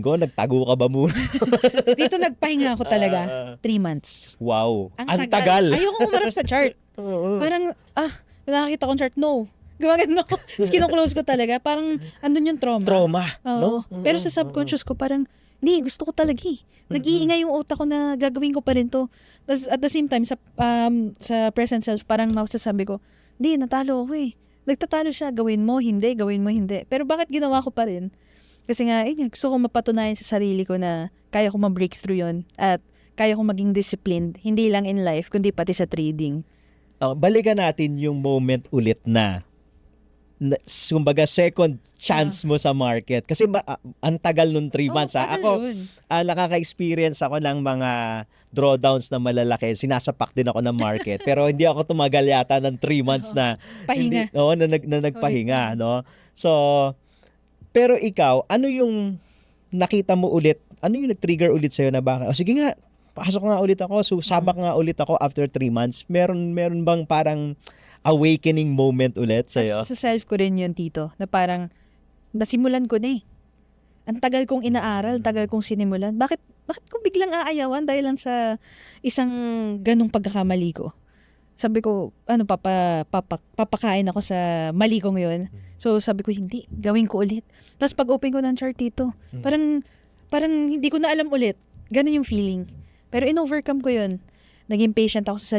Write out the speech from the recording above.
Nagtago ka ba muna? Dito nagpahinga ako talaga. 3 months. Wow. Ang Ang tagal. Ayoko umarap sa chart. Oo. Parang, nakakita kong chart, no. Gumagano. Tapos kinuklose ko talaga. Parang, andun yung trauma. Trauma. Oo. No? Pero sa subconscious ko, parang, gusto ko talaga eh. Nag-iingay yung utak ko na gagawin ko pa rin to. Tapos at the same time, sa present self, parang masasabi ko, natalo ako eh. Nagtatalo siya, gawin mo, hindi. Pero bakit ginawa ko pa rin? Kasi nga, gusto ko mapatunayan sa sarili ko na kaya ko ma-break through yun at kaya ko maging disciplined, hindi lang in life, kundi pati sa trading. Balikan natin yung moment ulit na kumbaga second chance mo sa market. Kasi ang tagal nung 3 months. Ako, nakaka-experience ako ng mga drawdowns na malalaki. Sinasapak din ako ng market. Pero hindi ako tumagal yata ng 3 months na pahinga. Na nagpahinga. No? So, pero ikaw, ano yung nakita mo ulit? Ano yung nag-trigger ulit sa'yo na baka, sige nga, pasok nga ulit ako. So, sabak nga ulit ako after 3 months. Meron bang parang awakening moment ulit sa'yo? Sa self ko rin yun, Tito, na parang nasimulan ko na eh. Ang tagal kong inaaral, tagal kong sinimulan. Bakit ko biglang aayawan dahil lang sa isang ganong pagkakamali ko? Sabi ko, papakain ako sa mali kong yun. So sabi ko, hindi, gawin ko ulit. Tapos pag open ko ng chart dito, parang hindi ko na alam ulit. Ganun yung feeling. Pero in-overcome ko yun. Naging patient ako sa sarili.